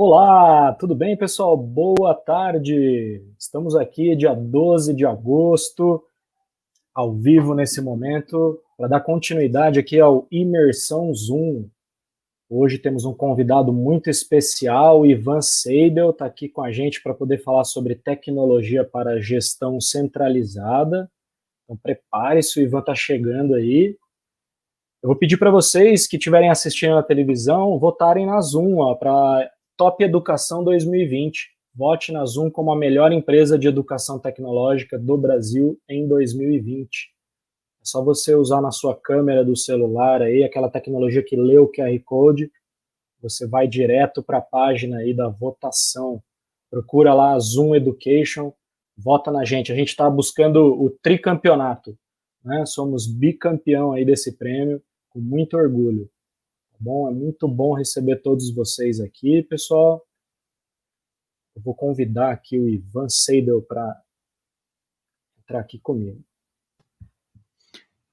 Olá, tudo bem, pessoal? Boa tarde. Estamos aqui dia 12 de agosto, ao vivo nesse momento, para dar continuidade aqui ao Imersão Zoom. Hoje temos um convidado muito especial, o Ivan Seibel, está aqui com a gente para poder falar sobre tecnologia para gestão centralizada. Então prepare-se, o Ivan está chegando aí. Eu vou pedir para vocês que estiverem assistindo na televisão, votarem na Zoom para Top Educação 2020. Vote na Zoom como a melhor empresa de educação tecnológica do Brasil em 2020. É só você usar na sua câmera do celular aí, aquela tecnologia que lê o QR Code, você vai direto para a página aí da votação. Procura lá Zoom Education, vota na gente. A gente está buscando o tricampeonato, né? Somos bicampeão aí desse prêmio, com muito orgulho. Tá bom? É muito bom receber todos vocês aqui, pessoal. Eu vou convidar aqui o Ivan Seidel para entrar aqui comigo.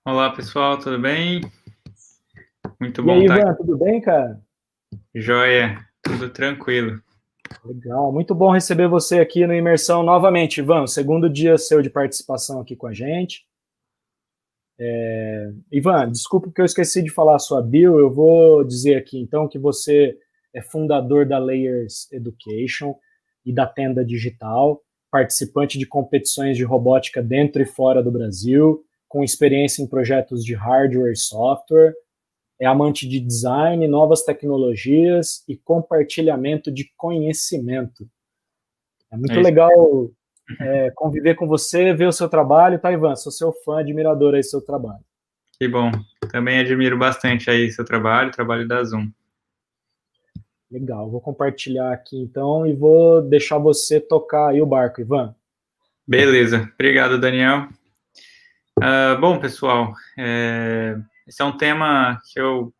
Olá, pessoal, tudo bem? Muito E bom aí, estar Ivan, aqui. tudo bem, cara? Joia, tudo tranquilo. Legal, muito bom receber você aqui no Imersão novamente, Ivan. Segundo dia seu de participação aqui com a gente. Ivan, desculpa que eu esqueci de falar a sua bio, eu vou dizer aqui então que você é fundador da Layers Education e da Tenda Digital, participante de competições de robótica dentro e fora do Brasil, com experiência em projetos de hardware e software, é amante de design, novas tecnologias e compartilhamento de conhecimento. É muito É isso. legal conviver com você, ver o seu trabalho, tá, Ivan? Sou seu fã, admirador aí do seu trabalho. Que bom. Também admiro bastante aí seu trabalho, o trabalho da Zoom. Legal, vou compartilhar aqui então e vou deixar você tocar aí o barco, Ivan. Beleza, obrigado, Daniel. Bom, pessoal, esse é um tema que eu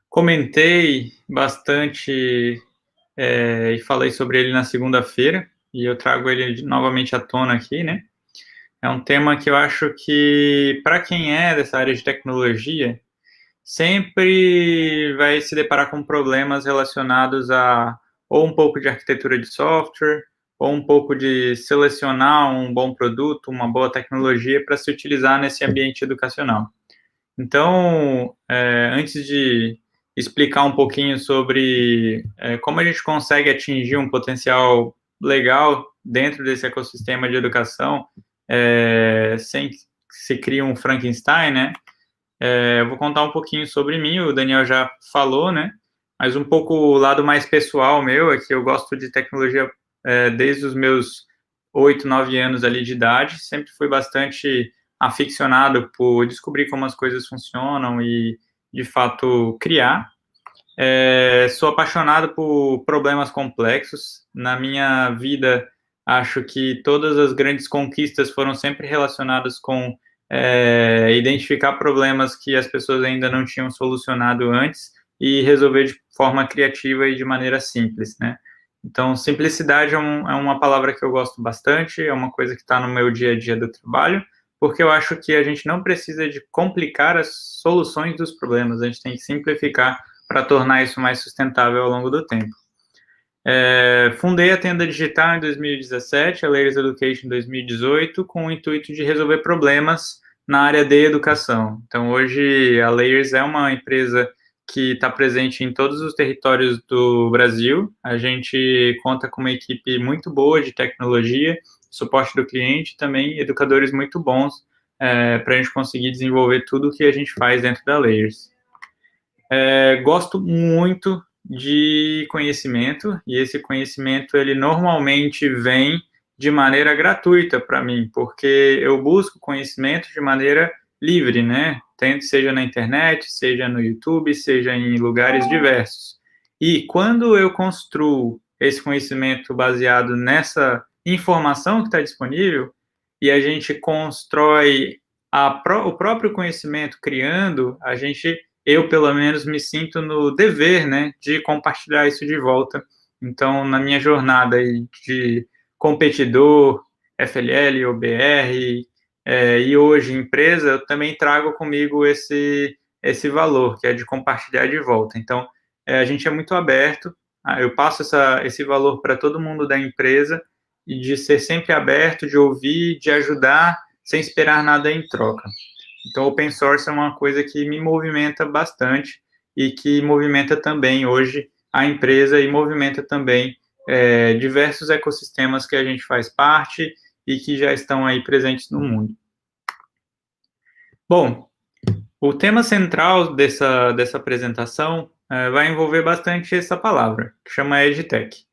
comentei bastante e falei sobre ele na segunda-feira, e eu trago ele novamente à tona aqui, né? É um tema que eu acho que, para quem é dessa área de tecnologia, sempre vai se deparar com problemas relacionados a ou um pouco de arquitetura de software, ou um pouco de selecionar um bom produto, uma boa tecnologia para se utilizar nesse ambiente educacional. Então, antes de explicar um pouquinho sobre como a gente consegue atingir um potencial legal dentro desse ecossistema de educação, sem que se crie um Frankenstein, né? Eu vou contar um pouquinho sobre mim, o Daniel já falou, né? Mas um pouco o lado mais pessoal meu é que eu gosto de tecnologia desde os meus 8, 9 anos ali de idade, sempre fui bastante aficionado por descobrir como as coisas funcionam e, de fato, criar. Sou apaixonado por problemas complexos. Na minha vida, acho que todas as grandes conquistas foram sempre relacionadas com identificar problemas que as pessoas ainda não tinham solucionado antes e resolver de forma criativa e de maneira simples, né? Então, simplicidade é uma palavra que eu gosto bastante, é uma coisa que está no meu dia a dia do trabalho, porque eu acho que a gente não precisa de complicar as soluções dos problemas, a gente tem que simplificar para tornar isso mais sustentável ao longo do tempo. Fundei a Tenda Digital em 2017, a Layers Education em 2018, com o intuito de resolver problemas na área de educação. Então, hoje, a Layers é uma empresa que está presente em todos os territórios do Brasil. A gente conta com uma equipe muito boa de tecnologia, suporte do cliente e também educadores muito bons para a gente conseguir desenvolver tudo o que a gente faz dentro da Layers. Gosto muito de conhecimento, e esse conhecimento, ele normalmente vem de maneira gratuita para mim, porque eu busco conhecimento de maneira livre, né? Seja na internet, seja no YouTube, seja em lugares diversos. E quando eu construo esse conhecimento baseado nessa informação que está disponível, e a gente constrói o próprio conhecimento criando, eu, pelo menos, me sinto no dever, né, de compartilhar isso de volta. Então, na minha jornada de competidor, FLL, OBR, e hoje empresa, eu também trago comigo esse valor, que é de compartilhar de volta. Então, a gente é muito aberto eu passo esse valor para todo mundo da empresa e de ser sempre aberto, de ouvir, de ajudar, sem esperar nada em troca. Então, open source é uma coisa que me movimenta bastante e que movimenta também hoje a empresa e movimenta também diversos ecossistemas que a gente faz parte e que já estão aí presentes no mundo. Bom, o tema central dessa apresentação vai envolver bastante essa palavra, que chama EdTech.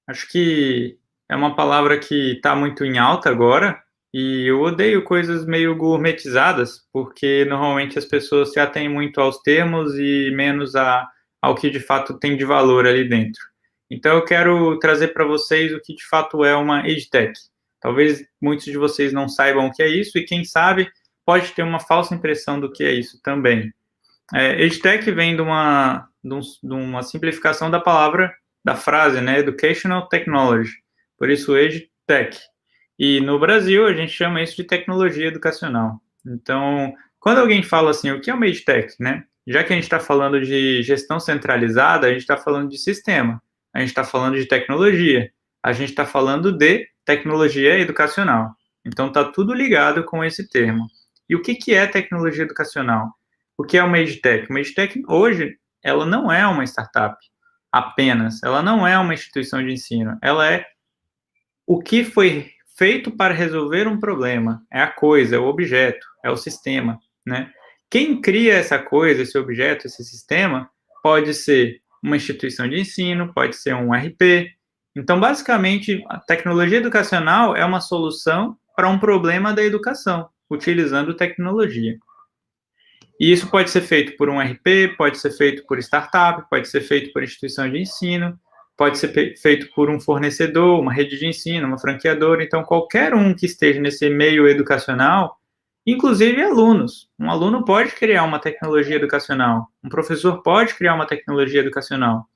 Acho que é uma palavra que está muito em alta agora, e eu odeio coisas meio gourmetizadas, porque normalmente as pessoas se atêm muito aos termos e menos ao que de fato tem de valor ali dentro. Então eu quero trazer para vocês o que de fato é uma EdTech. Talvez muitos de vocês não saibam o que é isso, e quem sabe pode ter uma falsa impressão do que é isso também. EdTech vem de uma simplificação da palavra, da frase, né, Educational Technology, por isso EdTech. E no Brasil a gente chama isso de tecnologia educacional. Então, quando alguém fala assim, o que é uma EdTech, né? Já que a gente está falando de gestão centralizada, a gente está falando de sistema, a gente está falando de tecnologia, a gente está falando de tecnologia educacional. Então, está tudo ligado com esse termo. E o que é tecnologia educacional? O que é uma EdTech? Uma EdTech, hoje, ela não é uma startup apenas, ela não é uma instituição de ensino, ela é o que foi feito para resolver um problema, é a coisa, é o objeto, é o sistema, né? Quem cria essa coisa, esse objeto, esse sistema, pode ser uma instituição de ensino, pode ser um RP. Então, basicamente, a tecnologia educacional é uma solução para um problema da educação, utilizando tecnologia. E isso pode ser feito por um RP, pode ser feito por startup, pode ser feito por instituição de ensino, pode ser feito por um fornecedor, uma rede de ensino, uma franqueadora. Então, qualquer um que esteja nesse meio educacional, inclusive alunos. Um aluno pode criar uma tecnologia educacional, um professor pode criar uma tecnologia educacional.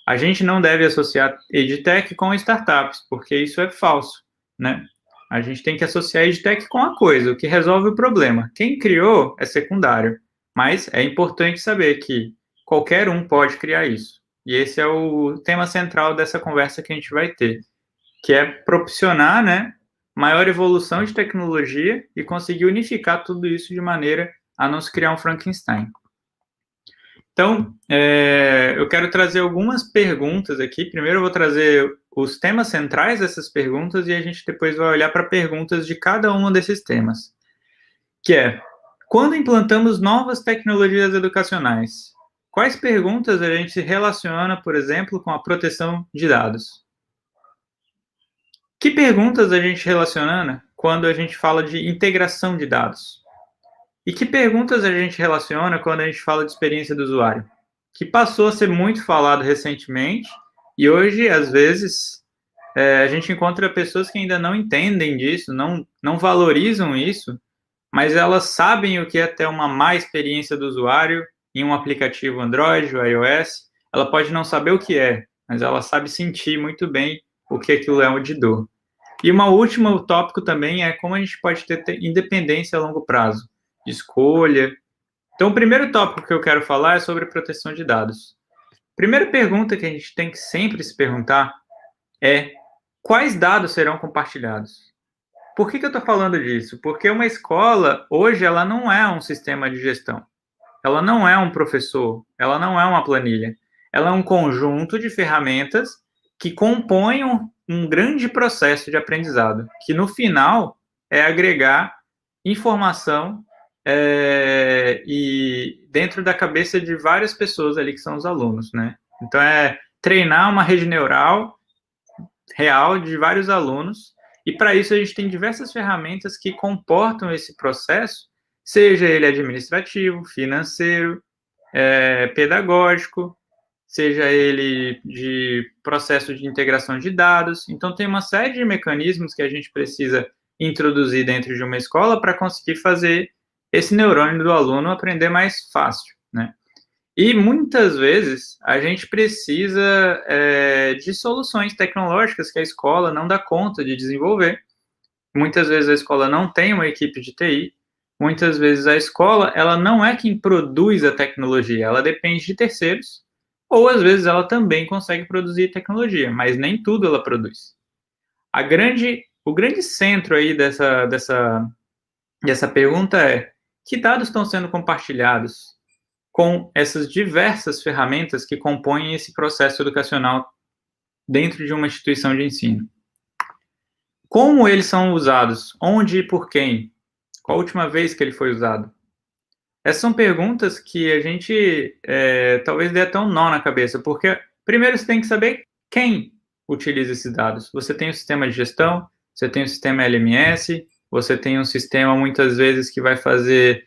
A gente não deve associar EdTech com startups, porque isso é falso, né? A gente tem que associar a EdTech com a coisa, o que resolve o problema. Quem criou é secundário, mas é importante saber que qualquer um pode criar isso. E esse é o tema central dessa conversa que a gente vai ter, que é propiciar, né, maior evolução de tecnologia e conseguir unificar tudo isso de maneira a não se criar um Frankenstein. Então, eu quero trazer algumas perguntas aqui. Primeiro eu vou trazer os temas centrais dessas perguntas e a gente depois vai olhar para perguntas de cada um desses temas. Que é, quando implantamos novas tecnologias educacionais, quais perguntas a gente relaciona, por exemplo, com a proteção de dados? Que perguntas a gente relaciona quando a gente fala de integração de dados? E que perguntas a gente relaciona quando a gente fala de experiência do usuário? Que passou a ser muito falado recentemente e hoje, às vezes, a gente encontra pessoas que ainda não entendem disso, não valorizam isso, mas elas sabem o que é ter uma má experiência do usuário em um aplicativo Android ou iOS. Ela pode não saber o que é, mas ela sabe sentir muito bem o que aquilo é de dor. E um último tópico também é como a gente pode ter independência a longo prazo, de escolha. Então, o primeiro tópico que eu quero falar é sobre proteção de dados. Primeira pergunta que a gente tem que sempre se perguntar é quais dados serão compartilhados? Por que eu estou falando disso? Porque uma escola, hoje, ela não é um sistema de gestão. Ela não é um professor, ela não é uma planilha. Ela é um conjunto de ferramentas que compõem um grande processo de aprendizado, que no final é agregar informação e dentro da cabeça de várias pessoas ali que são os alunos, né? Então é treinar uma rede neural real de vários alunos, e para isso a gente tem diversas ferramentas que comportam esse processo, seja ele administrativo, financeiro, pedagógico, seja ele de processo de integração de dados. Então, tem uma série de mecanismos que a gente precisa introduzir dentro de uma escola para conseguir fazer esse neurônio do aluno aprender mais fácil, né? E, muitas vezes, a gente precisa de soluções tecnológicas que a escola não dá conta de desenvolver. Muitas vezes a escola não tem uma equipe de TI. Muitas vezes a escola ela não é quem produz a tecnologia, ela depende de terceiros, ou às vezes ela também consegue produzir tecnologia, mas nem tudo ela produz. O grande centro aí dessa pergunta é: que dados estão sendo compartilhados com essas diversas ferramentas que compõem esse processo educacional dentro de uma instituição de ensino? Como eles são usados? Onde e por quem? Qual a última vez que ele foi usado? Essas são perguntas que a gente talvez dê até um nó na cabeça, porque primeiro você tem que saber quem utiliza esses dados. Você tem o sistema de gestão, você tem o sistema LMS, você tem um sistema muitas vezes que vai fazer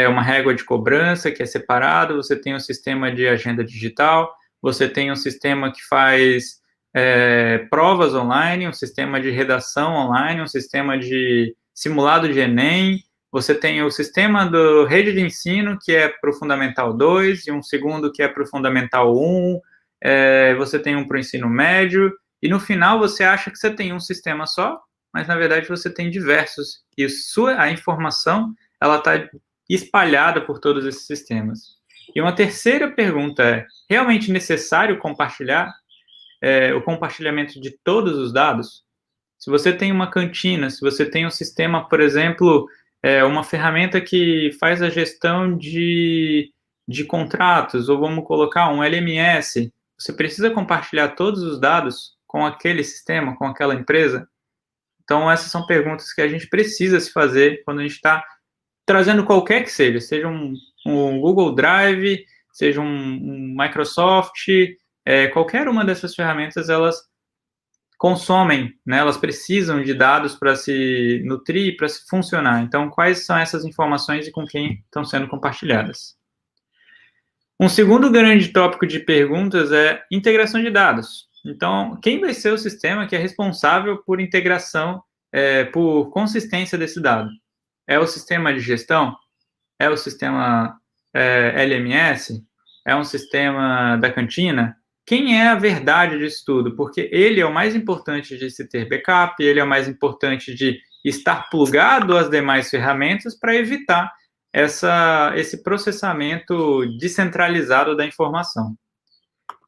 uma régua de cobrança que é separado, você tem um sistema de agenda digital, você tem um sistema que faz provas online, um sistema de redação online, um sistema de simulado de Enem, você tem o sistema do rede de ensino, que é para o Fundamental 2, e um segundo que é para o Fundamental 1, você tem um para o ensino médio, e no final você acha que você tem um sistema só, mas na verdade você tem diversos, e a informação ela está espalhada por todos esses sistemas. E uma terceira pergunta é: realmente necessário compartilhar o compartilhamento de todos os dados? Se você tem uma cantina, se você tem um sistema, por exemplo, uma ferramenta que faz a gestão de contratos, ou vamos colocar um LMS, você precisa compartilhar todos os dados com aquele sistema, com aquela empresa? Então, essas são perguntas que a gente precisa se fazer quando a gente está trazendo qualquer que seja um Google Drive, seja um Microsoft, qualquer uma dessas ferramentas, elas consomem, né, elas precisam de dados para se nutrir, para se funcionar. Então, quais são essas informações e com quem estão sendo compartilhadas? Um segundo grande tópico de perguntas é integração de dados. Então, quem vai ser o sistema que é responsável por integração, por consistência desse dado? É o sistema de gestão? É o sistema LMS? É um sistema da cantina? Quem é a verdade disso tudo? Porque ele é o mais importante de se ter backup, ele é o mais importante de estar plugado às demais ferramentas para evitar esse processamento descentralizado da informação.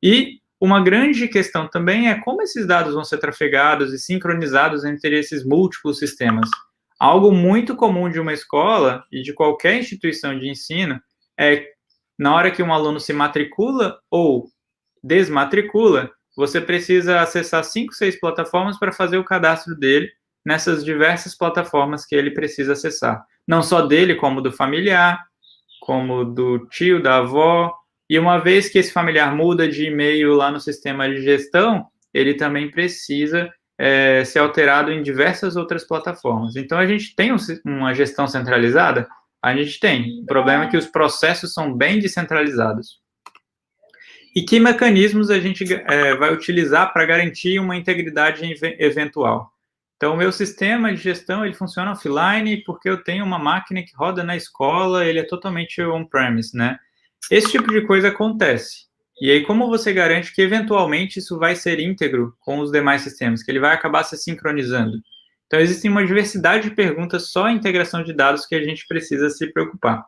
E uma grande questão também é como esses dados vão ser trafegados e sincronizados entre esses múltiplos sistemas. Algo muito comum de uma escola e de qualquer instituição de ensino é, na hora que um aluno se matricula ou desmatricula, você precisa acessar 5, 6 plataformas para fazer o cadastro dele nessas diversas plataformas que ele precisa acessar. Não só dele, como do familiar, como do tio, da avó. E uma vez que esse familiar muda de e-mail lá no sistema de gestão, ele também precisa ser alterado em diversas outras plataformas. Então, a gente tem uma gestão centralizada? A gente tem. O problema é que os processos são bem descentralizados. E que mecanismos a gente vai utilizar para garantir uma integridade eventual? Então, o meu sistema de gestão, ele funciona offline porque eu tenho uma máquina que roda na escola, ele é totalmente on-premise, né? Esse tipo de coisa acontece. E aí, como você garante que, eventualmente, isso vai ser íntegro com os demais sistemas, que ele vai acabar se sincronizando? Então, existe uma diversidade de perguntas só a integração de dados que a gente precisa se preocupar.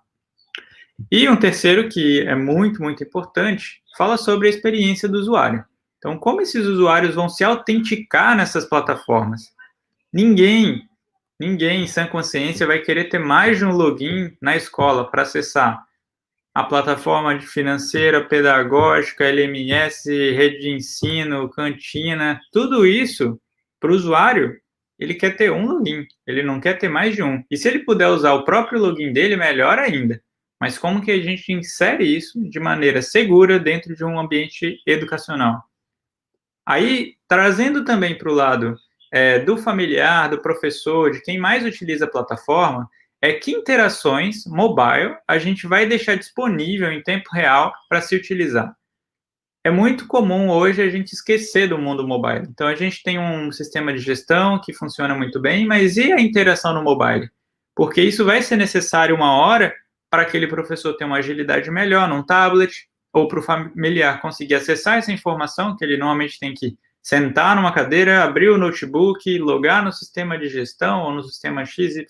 E um terceiro, que é muito, muito importante, fala sobre a experiência do usuário. Então, como esses usuários vão se autenticar nessas plataformas? Ninguém em sã consciência vai querer ter mais de um login na escola para acessar a plataforma financeira, pedagógica, LMS, rede de ensino, cantina, tudo isso, para o usuário, ele quer ter um login, ele não quer ter mais de um. E se ele puder usar o próprio login dele, melhor ainda. Mas como que a gente insere isso de maneira segura dentro de um ambiente educacional? Aí, trazendo também para o lado do familiar, do professor, de quem mais utiliza a plataforma, que interações mobile a gente vai deixar disponível em tempo real para se utilizar. É muito comum hoje a gente esquecer do mundo mobile. Então, a gente tem um sistema de gestão que funciona muito bem, mas e a interação no mobile? Porque isso vai ser necessário uma hora para aquele professor ter uma agilidade melhor num tablet, ou para o familiar conseguir acessar essa informação, que ele normalmente tem que sentar numa cadeira, abrir o notebook, logar no sistema de gestão ou no sistema XYZ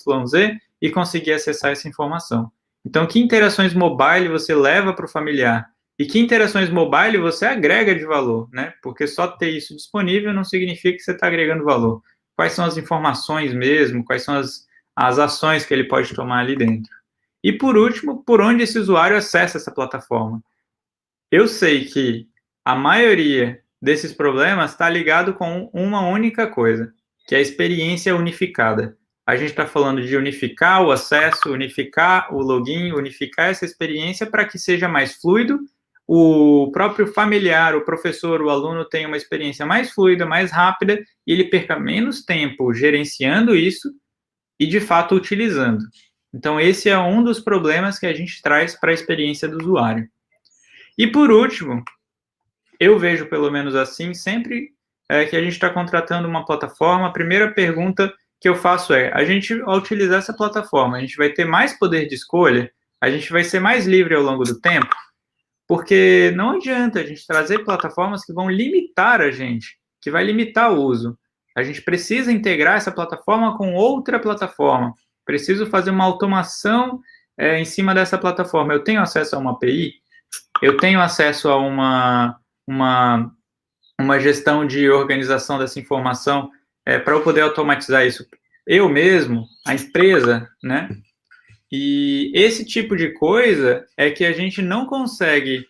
e conseguir acessar essa informação. Então, que interações mobile você leva para o familiar? E que interações mobile você agrega de valor, né? Porque só ter isso disponível não significa que você está agregando valor. Quais são as informações mesmo, quais são as ações que ele pode tomar ali dentro. E por último, por onde esse usuário acessa essa plataforma. Eu sei que a maioria desses problemas está ligado com uma única coisa, que é a experiência unificada. A gente está falando de unificar o acesso, unificar o login, unificar essa experiência para que seja mais fluido, o próprio familiar, o professor, o aluno tenha uma experiência mais fluida, mais rápida, e ele perca menos tempo gerenciando isso e, de fato, utilizando. Então, esse é um dos problemas que a gente traz para a experiência do usuário. E, por último, eu vejo, pelo menos assim, sempre que a gente está contratando uma plataforma, a primeira pergunta que eu faço é, a gente, ao utilizar essa plataforma, a gente vai ter mais poder de escolha, a gente vai ser mais livre ao longo do tempo, porque não adianta a gente trazer plataformas que vão limitar a gente, que vai limitar o uso. A gente precisa integrar essa plataforma com outra plataforma. Preciso fazer uma automação em cima dessa plataforma. Eu tenho acesso a uma API? Eu tenho acesso a uma gestão de organização dessa informação para eu poder automatizar isso? Eu mesmo, a empresa, né? E esse tipo de coisa é que a gente não consegue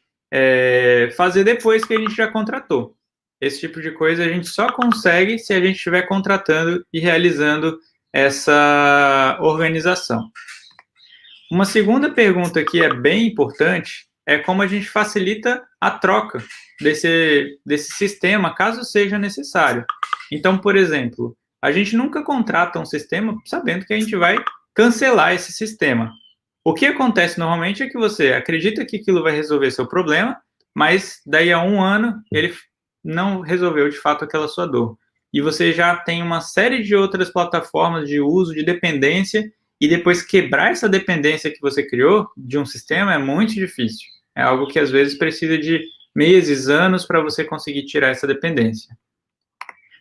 fazer depois que a gente já contratou. Esse tipo de coisa a gente só consegue se a gente estiver contratando e realizando essa organização. Uma segunda pergunta que é bem importante é como a gente facilita a troca desse sistema, caso seja necessário. Então, por exemplo, a gente nunca contrata um sistema sabendo que a gente vai cancelar esse sistema. O que acontece normalmente é que você acredita que aquilo vai resolver seu problema, mas daí a um ano ele não resolveu de fato aquela sua dor. E você já tem uma série de outras plataformas de uso, de dependência, e depois quebrar essa dependência que você criou de um sistema é muito difícil. É algo que às vezes precisa de meses, anos para você conseguir tirar essa dependência.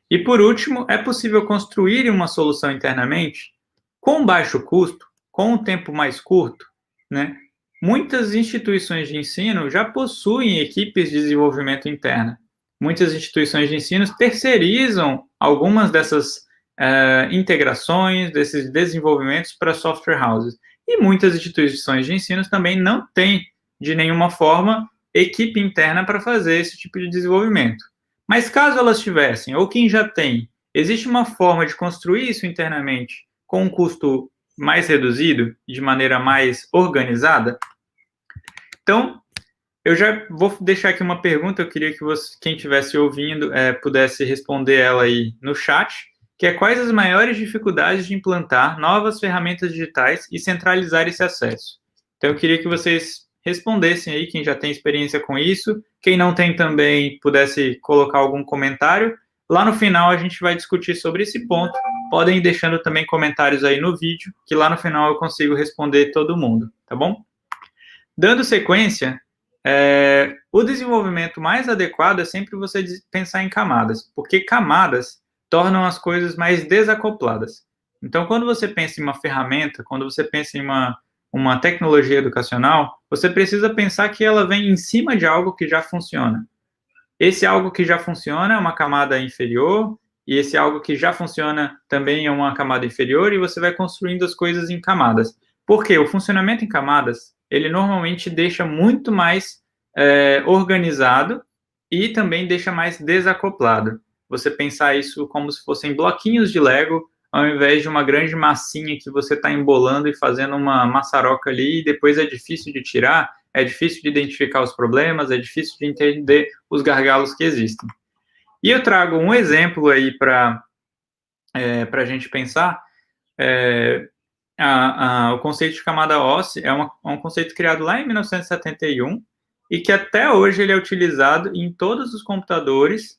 E por último, é possível construir uma solução internamente com baixo custo, com um tempo mais curto, né? Muitas instituições de ensino já possuem equipes de desenvolvimento interna. Muitas instituições de ensino terceirizam algumas dessas integrações, desses desenvolvimentos para software houses. E muitas instituições de ensino também não têm, de nenhuma forma, equipe interna para fazer esse tipo de desenvolvimento. Mas caso elas tivessem, ou quem já tem, existe uma forma de construir isso internamente com um custo mais reduzido, de maneira mais organizada? Então, eu já vou deixar aqui uma pergunta, eu queria que quem estivesse ouvindo pudesse responder ela aí no chat, que é quais as maiores dificuldades de implantar novas ferramentas digitais e centralizar esse acesso? Então, eu queria que vocês respondessem aí, quem já tem experiência com isso, quem não tem também pudesse colocar algum comentário. Lá no final a gente vai discutir sobre esse ponto, podem ir deixando também comentários aí no vídeo, que lá no final eu consigo responder todo mundo, tá bom? Dando sequência, o desenvolvimento mais adequado é sempre você pensar em camadas, porque camadas tornam as coisas mais desacopladas. Então, quando você pensa em uma ferramenta, quando você pensa em uma tecnologia educacional, você precisa pensar que ela vem em cima de algo que já funciona. Esse algo que já funciona é uma camada inferior, e esse algo que já funciona também é uma camada inferior, e você vai construindo as coisas em camadas. Porque o funcionamento em camadas, ele normalmente deixa muito mais organizado e também deixa mais desacoplado. Você pensar isso como se fossem bloquinhos de Lego, ao invés de uma grande massinha que você está embolando e fazendo uma maçaroca ali, e depois é difícil de tirar, é difícil de identificar os problemas, é difícil de entender os gargalos que existem. E eu trago um exemplo aí para a gente pensar. O conceito de camada óssea é um conceito criado lá em 1971 e que até hoje ele é utilizado em todos os computadores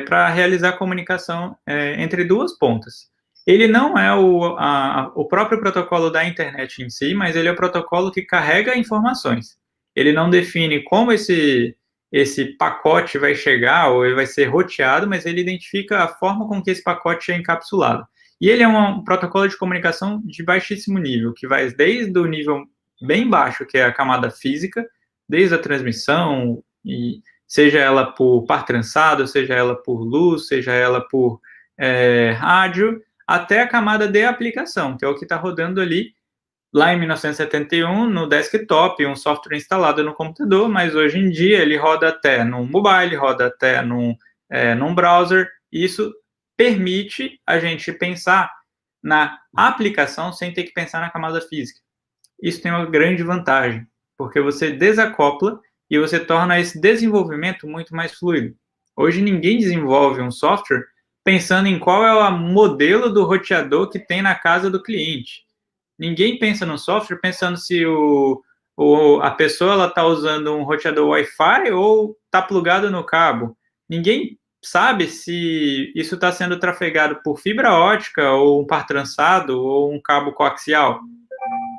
para realizar comunicação entre duas pontas. Ele não é o próprio protocolo da internet em si, mas ele é o protocolo que carrega informações. Ele não define como esse pacote vai chegar ou ele vai ser roteado, mas ele identifica a forma com que esse pacote é encapsulado. E ele é um protocolo de comunicação de baixíssimo nível, que vai desde o nível bem baixo, que é a camada física, desde a transmissão, e seja ela por par trançado, seja ela por luz, seja ela por rádio, até a camada de aplicação, que é o que está rodando ali lá em 1971 no desktop, um software instalado no computador, mas hoje em dia ele roda até no mobile, roda até num browser. Isso permite a gente pensar na aplicação sem ter que pensar na camada física. Isso tem uma grande vantagem, porque você desacopla e você torna esse desenvolvimento muito mais fluido. Hoje ninguém desenvolve um software pensando em qual é o modelo do roteador que tem na casa do cliente. Ninguém pensa no software pensando se a pessoa está usando um roteador Wi-Fi ou está plugado no cabo. Ninguém sabe se isso está sendo trafegado por fibra ótica ou um par trançado ou um cabo coaxial.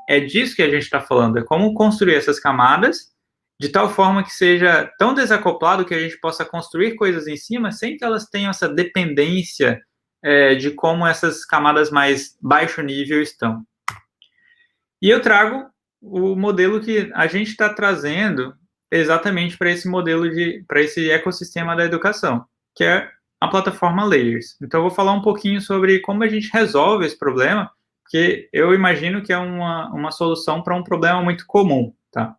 É disso que a gente está falando, é como construir essas camadas de tal forma que seja tão desacoplado que a gente possa construir coisas em cima sem que elas tenham essa dependência de como essas camadas mais baixo nível estão. E eu trago o modelo que a gente está trazendo exatamente para esse modelo para esse ecossistema da educação, que é a plataforma Layers. Então, eu vou falar um pouquinho sobre como a gente resolve esse problema, porque eu imagino que é uma solução para um problema muito comum, tá?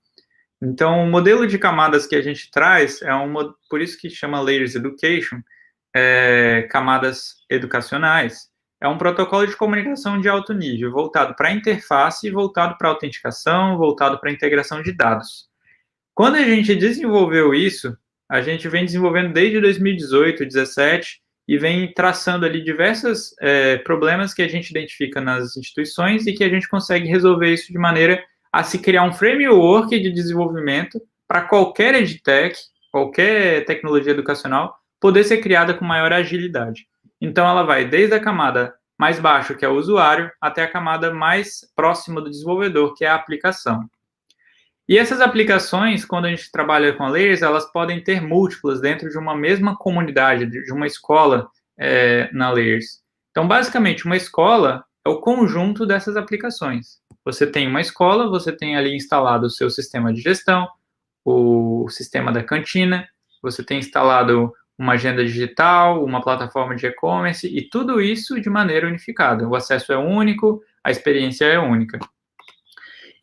Então, o modelo de camadas que a gente traz por isso que chama Layers Education, camadas educacionais. É um protocolo de comunicação de alto nível, voltado para a interface, voltado para a autenticação, voltado para a integração de dados. Quando a gente desenvolveu isso, a gente vem desenvolvendo desde 2018, 2017, e vem traçando ali diversos problemas que a gente identifica nas instituições e que a gente consegue resolver isso de maneira a se criar um framework de desenvolvimento para qualquer edtech, qualquer tecnologia educacional, poder ser criada com maior agilidade. Então, ela vai desde a camada mais baixa, que é o usuário, até a camada mais próxima do desenvolvedor, que é a aplicação. E essas aplicações, quando a gente trabalha com a Layers, elas podem ter múltiplas dentro de uma mesma comunidade, de uma escola na Layers. Então, basicamente, uma escola é o conjunto dessas aplicações. Você tem uma escola, você tem ali instalado o seu sistema de gestão, o sistema da cantina, você tem instalado uma agenda digital, uma plataforma de e-commerce, e tudo isso de maneira unificada. O acesso é único, a experiência é única.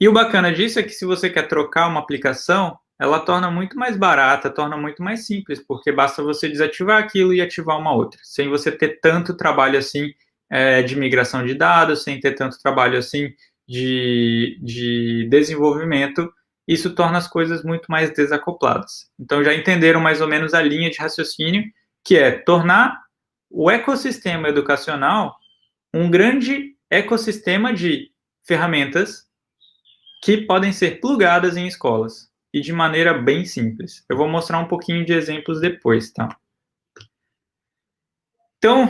E o bacana disso é que se você quer trocar uma aplicação, ela torna muito mais barata, torna muito mais simples, porque basta você desativar aquilo e ativar uma outra, sem você ter tanto trabalho assim de migração de dados, sem ter tanto trabalho assim de desenvolvimento. Isso torna as coisas muito mais desacopladas. Então, já entenderam mais ou menos a linha de raciocínio, que é tornar o ecossistema educacional um grande ecossistema de ferramentas que podem ser plugadas em escolas, e de maneira bem simples. Eu vou mostrar um pouquinho de exemplos depois, tá? Então,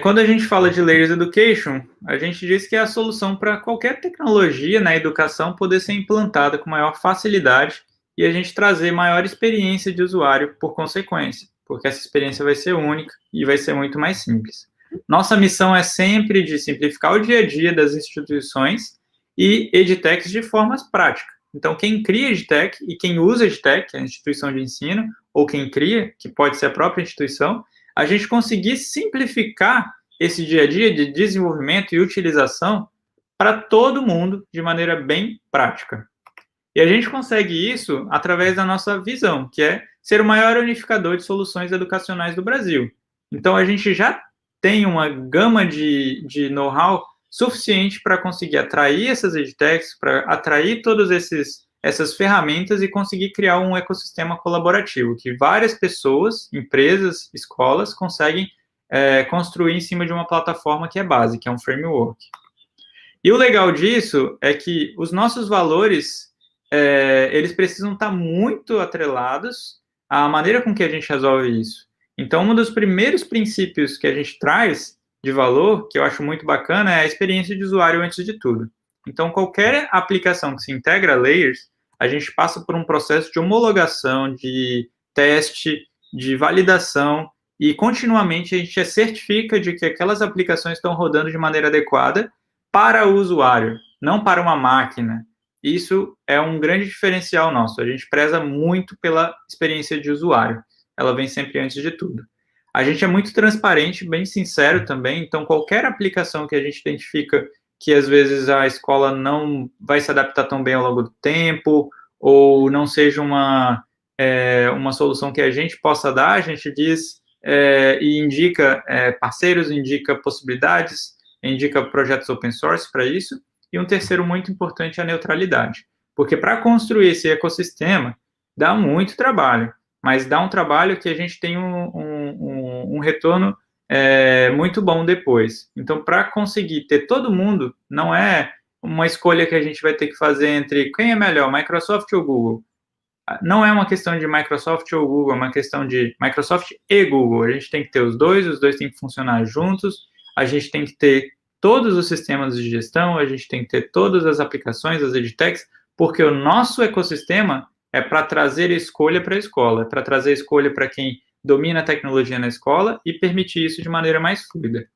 quando a gente fala de Layers Education, a gente diz que é a solução para qualquer tecnologia na educação poder ser implantada com maior facilidade e a gente trazer maior experiência de usuário por consequência, porque essa experiência vai ser única e vai ser muito mais simples. Nossa missão é sempre de simplificar o dia a dia das instituições e edtechs de formas práticas. Então, quem cria edtech e quem usa edtech, a instituição de ensino, ou quem cria, que pode ser a própria instituição, a gente conseguir simplificar esse dia a dia de desenvolvimento e utilização para todo mundo de maneira bem prática. E a gente consegue isso através da nossa visão, que é ser o maior unificador de soluções educacionais do Brasil. Então, a gente já tem uma gama de know-how suficiente para conseguir atrair essas edtechs, para atrair todas essas ferramentas e conseguir criar um ecossistema colaborativo, que várias pessoas, empresas, escolas, conseguem construir em cima de uma plataforma que é base, que é um framework. E o legal disso é que os nossos valores, eles precisam estar muito atrelados à maneira com que a gente resolve isso. Então, um dos primeiros princípios que a gente traz de valor, que eu acho muito bacana, é a experiência de usuário antes de tudo. Então, qualquer aplicação que se integra a Layers, a gente passa por um processo de homologação, de teste, de validação, e continuamente a gente certifica de que aquelas aplicações estão rodando de maneira adequada para o usuário, não para uma máquina. Isso é um grande diferencial nosso. A gente preza muito pela experiência de usuário. Ela vem sempre antes de tudo. A gente é muito transparente, bem sincero também, então qualquer aplicação que a gente identifica que às vezes a escola não vai se adaptar tão bem ao longo do tempo, ou não seja uma solução que a gente possa dar, a gente diz e indica parceiros, indica possibilidades, indica projetos open source para isso. E um terceiro muito importante é a neutralidade, porque para construir esse ecossistema dá muito trabalho, mas dá um trabalho que a gente tem um retorno muito bom depois. Então, para conseguir ter todo mundo, não é uma escolha que a gente vai ter que fazer entre quem é melhor, Microsoft ou Google. Não é uma questão de Microsoft ou Google, é uma questão de Microsoft e Google. A gente tem que ter os dois têm que funcionar juntos, a gente tem que ter todos os sistemas de gestão, a gente tem que ter todas as aplicações, as edtechs, porque o nosso ecossistema é para trazer escolha para a escola, é para trazer escolha para quem domina a tecnologia na escola e permitir isso de maneira mais fluida.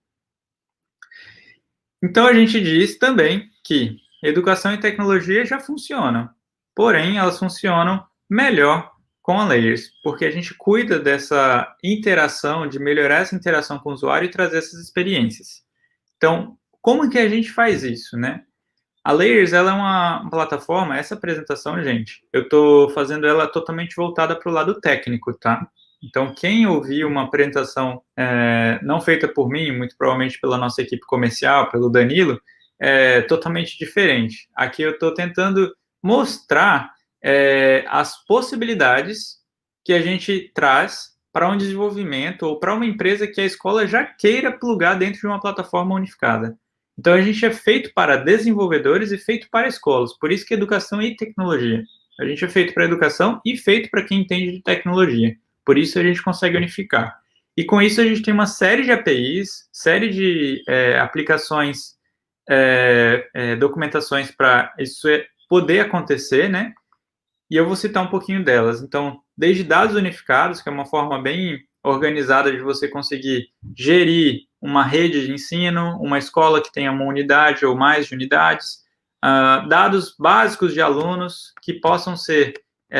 Então, a gente diz também que educação e tecnologia já funcionam, porém, elas funcionam melhor com a Layers, porque a gente cuida dessa interação, de melhorar essa interação com o usuário e trazer essas experiências. Então, como que a gente faz isso, né? A Layers, ela é uma plataforma, essa apresentação, gente, eu estou fazendo ela totalmente voltada para o lado técnico, tá? Então, quem ouviu uma apresentação não feita por mim, muito provavelmente pela nossa equipe comercial, pelo Danilo, é totalmente diferente. Aqui eu estou tentando mostrar as possibilidades que a gente traz para um desenvolvimento ou para uma empresa que a escola já queira plugar dentro de uma plataforma unificada. Então, a gente é feito para desenvolvedores e feito para escolas, por isso que educação e tecnologia. A gente é feito para educação e feito para quem entende de tecnologia. Por isso a gente consegue unificar. E com isso a gente tem uma série de APIs, série de aplicações, documentações para isso poder acontecer, né? E eu vou citar um pouquinho delas. Então, desde dados unificados, que é uma forma bem organizada de você conseguir gerir uma rede de ensino, uma escola que tenha uma unidade ou mais de unidades, dados básicos de alunos que possam ser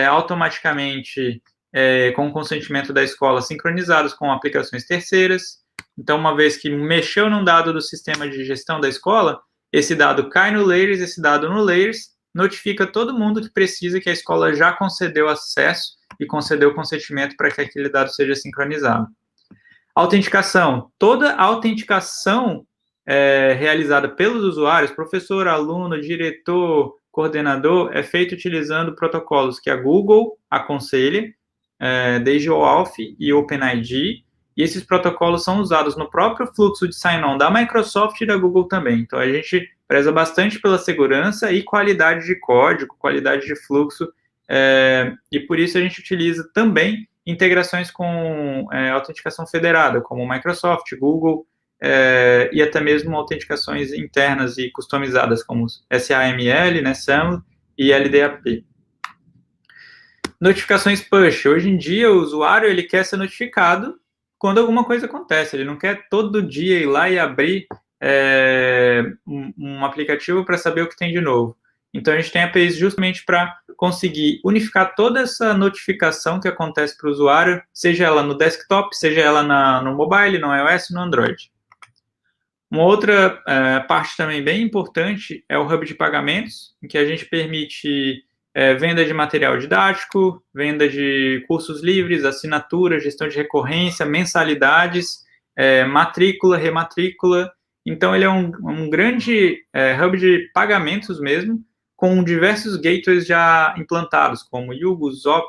automaticamente, com o consentimento da escola, sincronizados com aplicações terceiras. Então, uma vez que mexeu num dado do sistema de gestão da escola, esse dado cai no Layers, esse dado no Layers, notifica todo mundo que precisa, que a escola já concedeu acesso e concedeu consentimento para que aquele dado seja sincronizado. Autenticação. Toda a autenticação realizada pelos usuários, professor, aluno, diretor, coordenador, é feita utilizando protocolos que a Google aconselha, desde o OAuth e OpenID, e esses protocolos são usados no próprio fluxo de sign-on da Microsoft e da Google também. Então, a gente preza bastante pela segurança e qualidade de código, qualidade de fluxo, e por isso a gente utiliza também integrações com autenticação federada, como Microsoft, Google, e até mesmo autenticações internas e customizadas, como SAML, né, SAML e LDAP. Notificações push. Hoje em dia, o usuário ele quer ser notificado quando alguma coisa acontece. Ele não quer todo dia ir lá e abrir um aplicativo para saber o que tem de novo. Então, a gente tem APIs justamente para conseguir unificar toda essa notificação que acontece para o usuário, seja ela no desktop, seja ela no mobile, no iOS, no Android. Uma outra parte também bem importante é o hub de pagamentos, em que a gente permite venda de material didático, venda de cursos livres, assinatura, gestão de recorrência, mensalidades, matrícula, rematrícula. Então, ele é um grande hub de pagamentos mesmo, com diversos gateways já implantados, como Yugo, Zop,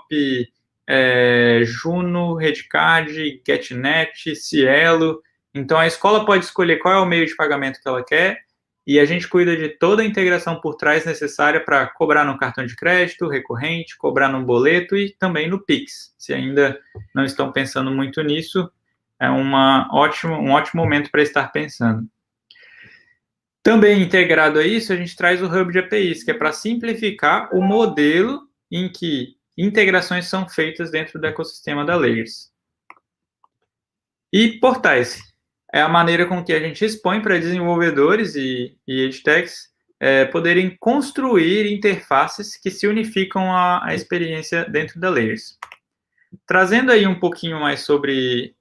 Juno, Redcard, GetNet, Cielo. Então, a escola pode escolher qual é o meio de pagamento que ela quer, e a gente cuida de toda a integração por trás necessária para cobrar no cartão de crédito, recorrente, cobrar no boleto e também no Pix. Se ainda não estão pensando muito nisso, é um ótimo momento para estar pensando. Também integrado a isso, a gente traz o Hub de APIs, que é para simplificar o modelo em que integrações são feitas dentro do ecossistema da Layers. E portais. É a maneira com que a gente expõe para desenvolvedores e edtechs poderem construir interfaces que se unificam à experiência dentro da Layers. Trazendo aí um pouquinho mais sobre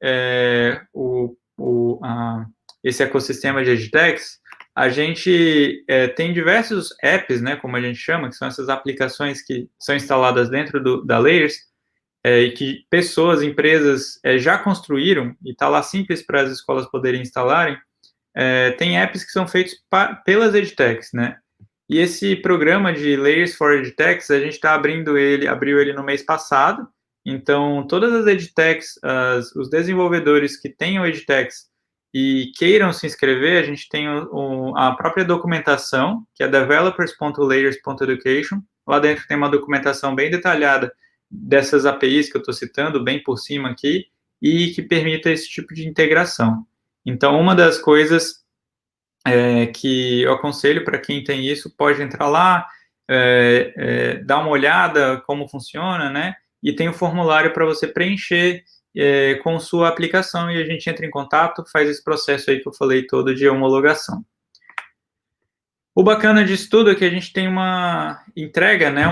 esse ecossistema de EdTechs, a gente tem diversos apps, né, como a gente chama, que são essas aplicações que são instaladas dentro da Layers, e que pessoas, empresas já construíram, e está lá simples para as escolas poderem instalarem. Tem apps que são feitos pelas EdTechs, né? E esse programa de Layers for EdTechs, a gente abriu ele no mês passado. Então, todas as EdTechs, os desenvolvedores que tenham EdTechs e queiram se inscrever, a gente tem a própria documentação, que é developers.layers.education. Lá dentro tem uma documentação bem detalhada dessas APIs que eu estou citando, bem por cima aqui, e que permita esse tipo de integração. Então, uma das coisas que eu aconselho para quem tem isso, pode entrar lá, dar uma olhada como funciona, né? E tem um formulário para você preencher com sua aplicação, e a gente entra em contato, faz esse processo aí que eu falei todo de homologação. O bacana disso tudo é que a gente tem uma entrega, né,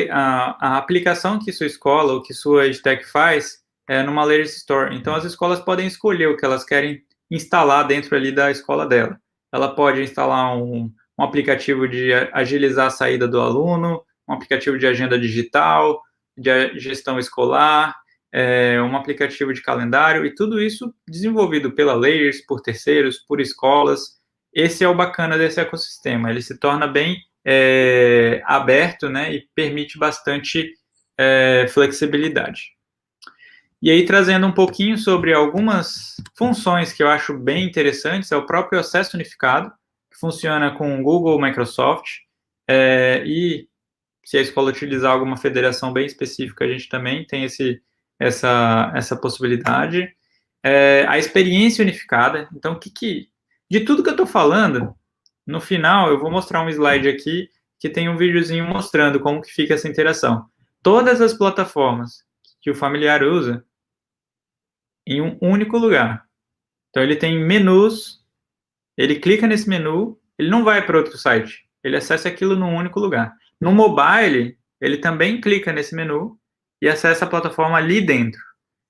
a aplicação que sua escola ou que sua EdTech faz numa Layers Store. Então, as escolas podem escolher o que elas querem instalar dentro ali da escola dela. Ela pode instalar um aplicativo de agilizar a saída do aluno, um aplicativo de agenda digital, de gestão escolar, um aplicativo de calendário, e tudo isso desenvolvido pela Layers, por terceiros, por escolas. Esse é o bacana desse ecossistema, ele se torna bem aberto, né, e permite bastante flexibilidade. E aí, trazendo um pouquinho sobre algumas funções que eu acho bem interessantes, é o próprio acesso unificado, que funciona com Google, Microsoft, e se a escola utilizar alguma federação bem específica, a gente também tem essa possibilidade. A experiência unificada, então, de tudo que eu estou falando, no final eu vou mostrar um slide aqui, que tem um videozinho mostrando como que fica essa interação. Todas as plataformas que o familiar usa, em um único lugar. Então, ele tem menus, ele clica nesse menu, ele não vai para outro site, ele acessa aquilo num único lugar. No mobile, ele também clica nesse menu e acessa a plataforma ali dentro.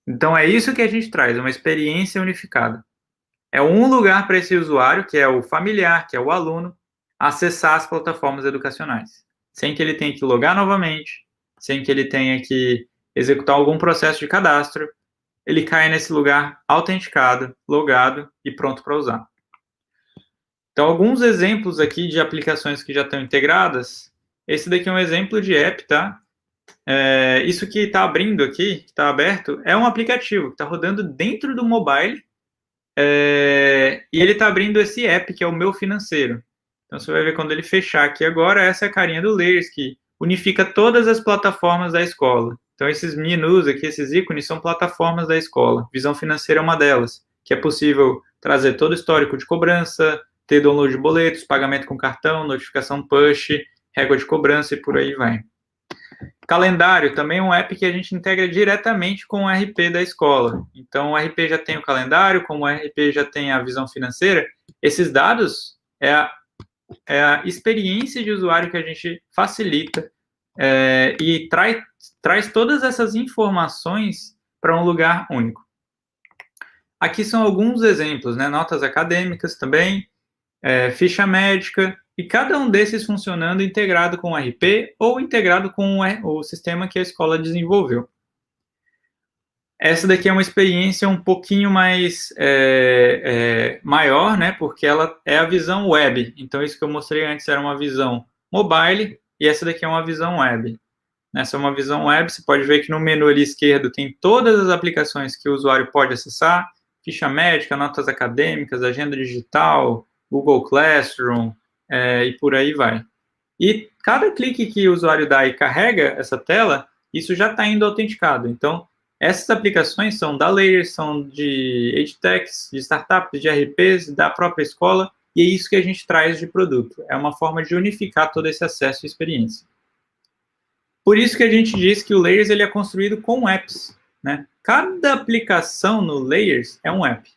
Então, é isso que a gente traz, uma experiência unificada. É um lugar para esse usuário, que é o familiar, que é o aluno, acessar as plataformas educacionais, sem que ele tenha que logar novamente, sem que ele tenha que executar algum processo de cadastro. Ele cai nesse lugar autenticado, logado e pronto para usar. Então, alguns exemplos aqui de aplicações que já estão integradas. Esse daqui é um exemplo de app, tá? Isso que está abrindo aqui, que está aberto, é um aplicativo que está rodando dentro do mobile, e ele está abrindo esse app, que é o Meu Financeiro. Então, você vai ver quando ele fechar aqui agora, essa é a carinha do Layers, que unifica todas as plataformas da escola. Então, esses menus aqui, esses ícones, são plataformas da escola. Visão Financeira é uma delas, que é possível trazer todo o histórico de cobrança, ter download de boletos, pagamento com cartão, notificação push, régua de cobrança e por aí vai. Calendário também é um app que a gente integra diretamente com o RP da escola. Então, o RP já tem o calendário, como o RP já tem a visão financeira, esses dados é a experiência de usuário que a gente facilita e traz todas essas informações para um lugar único. Aqui são alguns exemplos, né? Notas acadêmicas também, ficha médica, e cada um desses funcionando integrado com o RP ou integrado com o sistema que a escola desenvolveu. Essa daqui é uma experiência um pouquinho mais maior, né? Porque ela é a visão web. Então, isso que eu mostrei antes era uma visão mobile, e essa daqui é uma visão web. Essa é uma visão web, você pode ver que no menu ali esquerdo tem todas as aplicações que o usuário pode acessar, ficha médica, notas acadêmicas, agenda digital, Google Classroom, e por aí vai. E cada clique que o usuário dá e carrega essa tela, isso já está indo autenticado. Então, essas aplicações são da Layers, são de EdTechs, de startups, de RPs, da própria escola, e é isso que a gente traz de produto. É uma forma de unificar todo esse acesso e experiência. Por isso que a gente diz que o Layers ele é construído com apps, né? Cada aplicação no Layers é um app.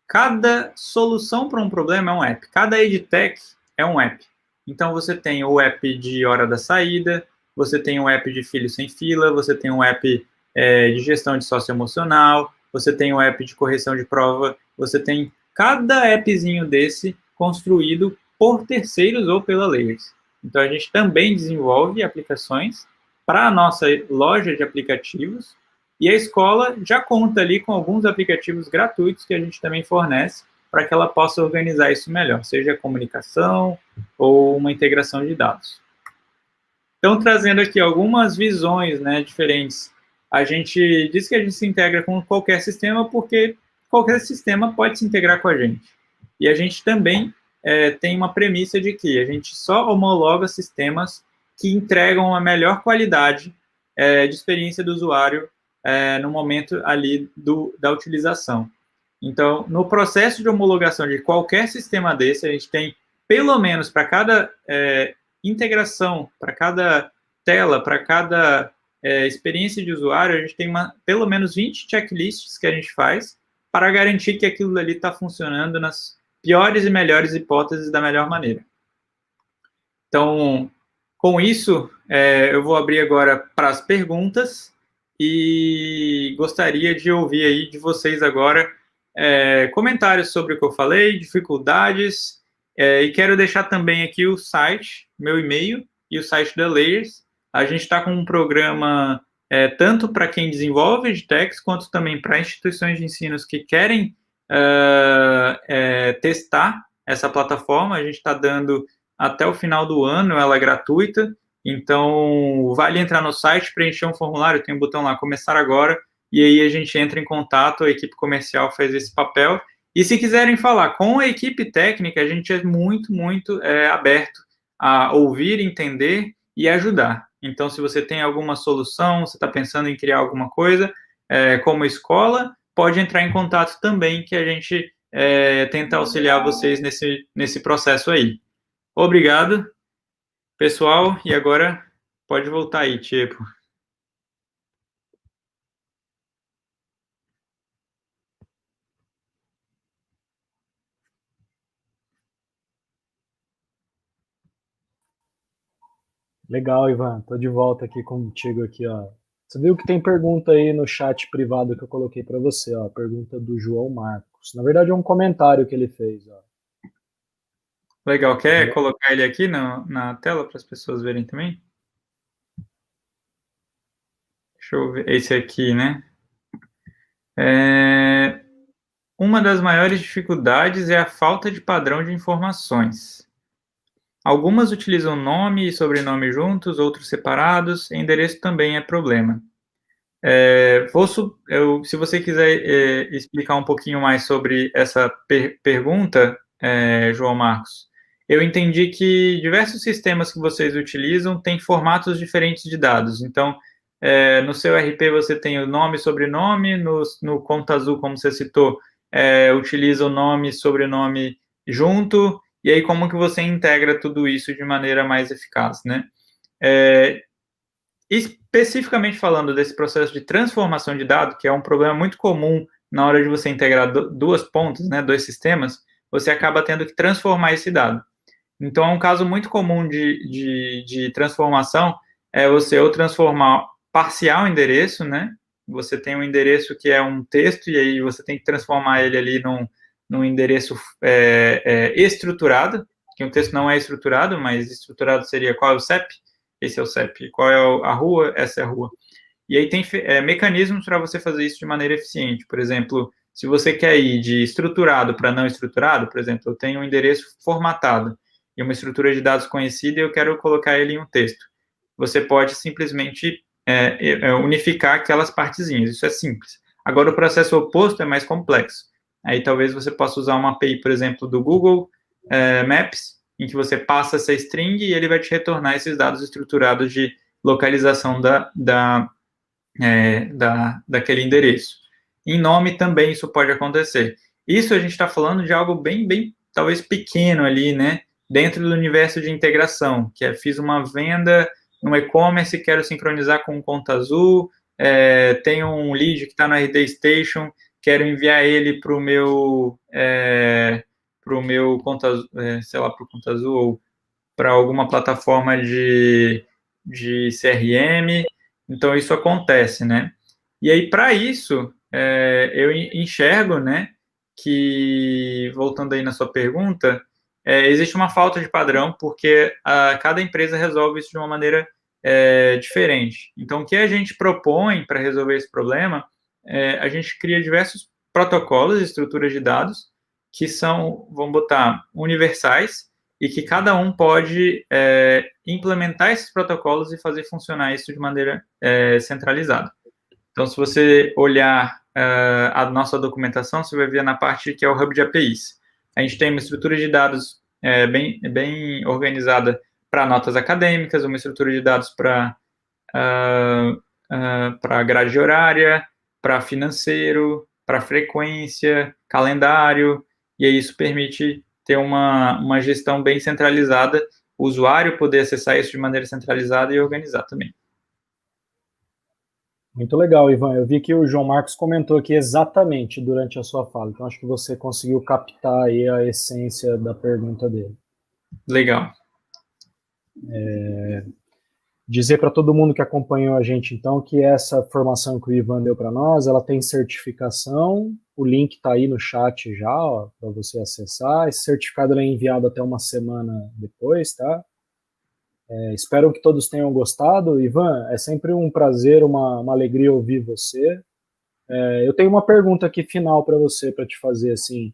Cada solução para um problema é um app. Cada EdTech é um app. Então, você tem o app de hora da saída, você tem um app de filho sem fila, você tem um app de gestão de socioemocional, você tem um app de correção de prova, você tem cada appzinho desse construído por terceiros ou pela Layers. Então, a gente também desenvolve aplicações para a nossa loja de aplicativos e a escola já conta ali com alguns aplicativos gratuitos que a gente também fornece para que ela possa organizar isso melhor, seja comunicação ou uma integração de dados. Então, trazendo aqui algumas visões, né, diferentes. A gente diz que a gente se integra com qualquer sistema porque qualquer sistema pode se integrar com a gente. E a gente também tem uma premissa de que a gente só homologa sistemas que entregam a melhor qualidade de experiência do usuário no momento ali da utilização. Então, no processo de homologação de qualquer sistema desse, a gente tem, pelo menos para cada integração, para cada tela, para cada experiência de usuário, a gente tem pelo menos 20 checklists que a gente faz para garantir que aquilo ali está funcionando nas piores e melhores hipóteses da melhor maneira. Então, com isso, eu vou abrir agora para as perguntas e gostaria de ouvir aí de vocês agora comentários sobre o que eu falei, dificuldades, e quero deixar também aqui o site, meu e-mail e o site da Layers. A gente está com um programa tanto para quem desenvolve edtechs, quanto também para instituições de ensino que querem testar essa plataforma. A gente está dando até o final do ano, ela é gratuita, então vale entrar no site, preencher um formulário, tem um botão lá, começar agora, e aí a gente entra em contato, a equipe comercial faz esse papel. E se quiserem falar com a equipe técnica, a gente é muito, muito aberto a ouvir, entender e ajudar. Então, se você tem alguma solução, você está pensando em criar alguma coisa, como escola, pode entrar em contato também, que a gente tenta auxiliar vocês nesse processo aí. Obrigado, pessoal, e agora pode voltar aí, Tiepo. Legal, Ivan. Tô de volta aqui contigo aqui, ó. Você viu que tem pergunta aí no chat privado que eu coloquei para você, ó. Pergunta do João Marcos. Na verdade é um comentário que ele fez, ó. Legal. Quer colocar ele aqui na tela para as pessoas verem também? Deixa eu ver. Esse aqui, né? Uma das maiores dificuldades é a falta de padrão de informações. Algumas utilizam nome e sobrenome juntos, outros separados. Endereço também é problema. Se você quiser explicar um pouquinho mais sobre essa pergunta, João Marcos, eu entendi que diversos sistemas que vocês utilizam têm formatos diferentes de dados. Então, no seu RP você tem o nome e sobrenome, no Conta Azul, como você citou, utiliza o nome e sobrenome junto, e aí como que você integra tudo isso de maneira mais eficaz, né? Especificamente falando desse processo de transformação de dado, que é um problema muito comum na hora de você integrar duas pontas, né, dois sistemas, você acaba tendo que transformar esse dado. Então, é um caso muito comum de transformação, você ou transformar parcial endereço, né, você tem um endereço que é um texto, e aí você tem que transformar ele ali num endereço estruturado, que o texto não é estruturado, mas estruturado seria qual é o CEP, esse é o CEP, qual é a rua, essa é a rua. E aí tem mecanismos para você fazer isso de maneira eficiente. Por exemplo, se você quer ir de estruturado para não estruturado, por exemplo, eu tenho um endereço formatado e uma estrutura de dados conhecida e eu quero colocar ele em um texto. Você pode simplesmente unificar aquelas partezinhas, isso é simples. Agora, o processo oposto é mais complexo. Aí talvez você possa usar uma API, por exemplo, do Google Maps, em que você passa essa string e ele vai te retornar esses dados estruturados de localização daquele endereço. Em nome também isso pode acontecer. Isso a gente está falando de algo bem, bem, talvez pequeno ali, né? Dentro do universo de integração, que fiz uma venda no e-commerce, quero sincronizar com Conta Azul, tenho um lead que está no RD Station, quero enviar ele para o meu Conta, sei lá, para o Conta Azul, ou para alguma plataforma de CRM. Então, isso acontece, né? E aí, para isso, eu enxergo, né, que, voltando aí na sua pergunta, existe uma falta de padrão, porque cada empresa resolve isso de uma maneira diferente. Então, o que a gente propõe para resolver esse problema, a gente cria diversos protocolos e estruturas de dados que são, vamos botar, universais, e que cada um pode implementar esses protocolos e fazer funcionar isso de maneira centralizada. Então, se você olhar a nossa documentação, você vai ver na parte que é o Hub de APIs. A gente tem uma estrutura de dados bem organizada para notas acadêmicas, uma estrutura de dados para grade horária, para financeiro, para frequência, calendário, e aí isso permite ter uma gestão bem centralizada, o usuário poder acessar isso de maneira centralizada e organizar também. Muito legal, Ivan. Eu vi que o João Marcos comentou aqui exatamente durante a sua fala, então acho que você conseguiu captar aí a essência da pergunta dele. Legal. Dizer para todo mundo que acompanhou a gente, então, que essa formação que o Ivan deu para nós, ela tem certificação, o link está aí no chat já, para você acessar. Esse certificado é enviado até uma semana depois, tá? Espero que todos tenham gostado. Ivan, é sempre um prazer, uma alegria ouvir você. Eu tenho uma pergunta aqui final para você, para te fazer, assim.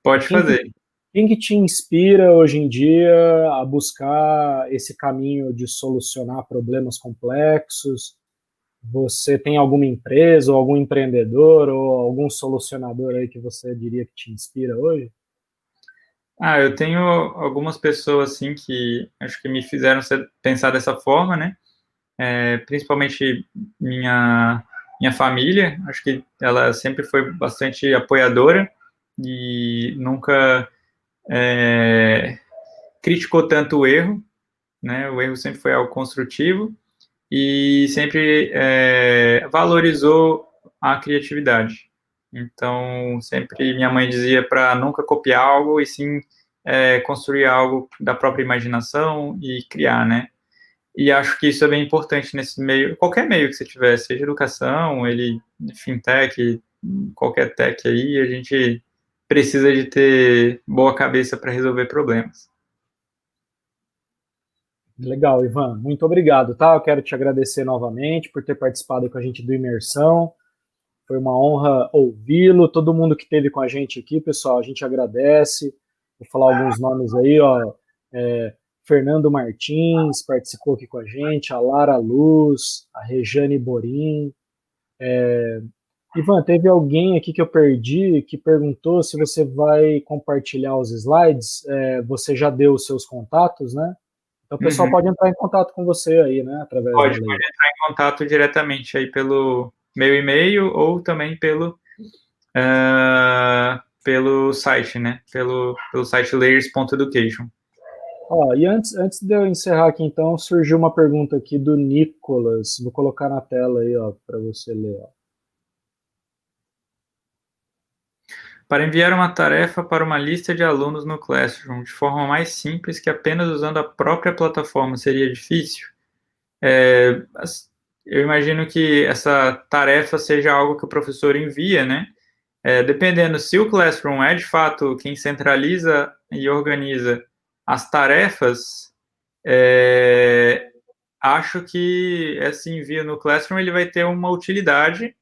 Pode fazer. Quem que te inspira hoje em dia a buscar esse caminho de solucionar problemas complexos? Você tem alguma empresa, ou algum empreendedor, ou algum solucionador aí que você diria que te inspira hoje? Eu tenho algumas pessoas, assim, que acho que me fizeram pensar dessa forma, né? Principalmente minha família, acho que ela sempre foi bastante apoiadora e nunca criticou tanto o erro, né? O erro sempre foi algo construtivo e sempre valorizou a criatividade. Então, sempre minha mãe dizia para nunca copiar algo e sim construir algo da própria imaginação e criar, né? E acho que isso é bem importante nesse meio, qualquer meio que você tiver, seja educação, fintech, qualquer tech aí, a gente precisa de ter boa cabeça para resolver problemas. Legal, Ivan. Muito obrigado, tá? Eu quero te agradecer novamente por ter participado com a gente do Imersão. Foi uma honra ouvi-lo. Todo mundo que esteve com a gente aqui, pessoal, a gente agradece. Vou falar alguns nomes aí, ó. Fernando Martins participou aqui com a gente, a Lara Luz, a Rejane Borim. Ivan, teve alguém aqui que eu perdi que perguntou se você vai compartilhar os slides. Você já deu os seus contatos, né? Então o pessoal pode entrar em contato com você aí, né? Através da Pode lei. entrar em contato diretamente aí pelo meu e-mail ou também pelo site, né? Pelo site layers.education. E antes de eu encerrar aqui, então, surgiu uma pergunta aqui do Nicolas. Vou colocar na tela aí, ó, para você ler. Ó. Para enviar uma tarefa para uma lista de alunos no Classroom de forma mais simples que apenas usando a própria plataforma seria difícil? Eu imagino que essa tarefa seja algo que o professor envia, né? Dependendo, se o Classroom é de fato quem centraliza e organiza as tarefas, acho que esse envio no Classroom ele vai ter uma utilidade,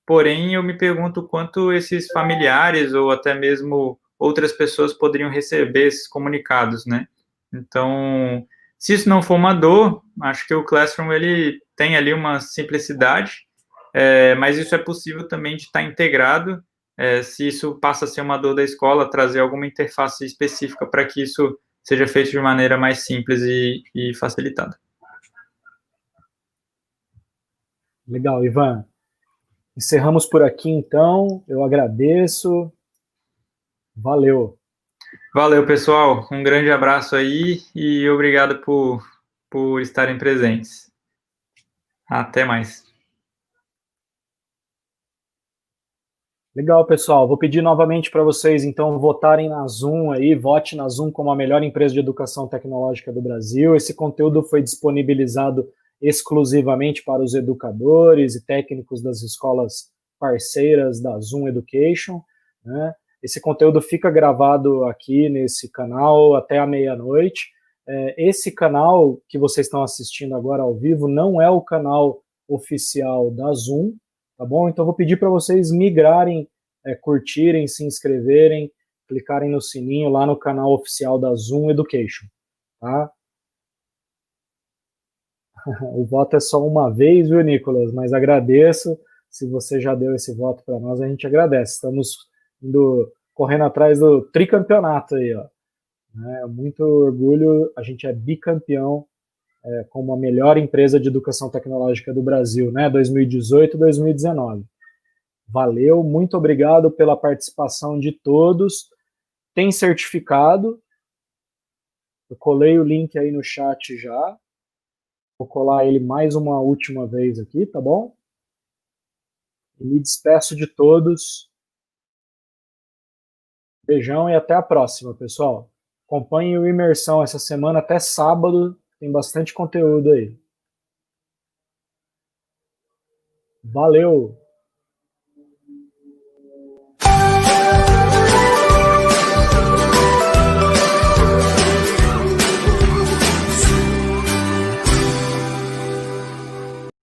porém eu me pergunto quanto esses familiares ou até mesmo outras pessoas poderiam receber esses comunicados, né? Então, se isso não for uma dor, acho que o Classroom ele tem ali uma simplicidade, mas isso é possível também de estar integrado, se isso passa a ser uma dor da escola, trazer alguma interface específica para que isso seja feito de maneira mais simples e facilitada. Legal, Ivan. Encerramos por aqui, então. Eu agradeço. Valeu. Valeu, pessoal. Um grande abraço aí e obrigado por estarem presentes. Até mais. Legal, pessoal. Vou pedir novamente para vocês, então, votarem na Zoom aí, vote na Zoom como a melhor empresa de educação tecnológica do Brasil. Esse conteúdo foi disponibilizado exclusivamente para os educadores e técnicos das escolas parceiras da Zoom Education, né? Esse conteúdo fica gravado aqui nesse canal até a meia-noite. Esse canal que vocês estão assistindo agora ao vivo não é o canal oficial da Zoom, tá bom? Então, vou pedir para vocês migrarem, curtirem, se inscreverem, clicarem no sininho lá no canal oficial da Zoom Education, tá? O voto é só uma vez, viu, Nicolas? Mas agradeço. Se você já deu esse voto para nós, a gente agradece. Estamos correndo atrás do tricampeonato aí, ó. Muito orgulho, a gente é bicampeão como a melhor empresa de educação tecnológica do Brasil, né? 2018 e 2019. Valeu, muito obrigado pela participação de todos. Tem certificado, eu colei o link aí no chat já. Vou colar ele mais uma última vez aqui, tá bom? E me despeço de todos. Beijão e até a próxima, pessoal. Acompanhem o Imersão essa semana até sábado, tem bastante conteúdo aí. Valeu!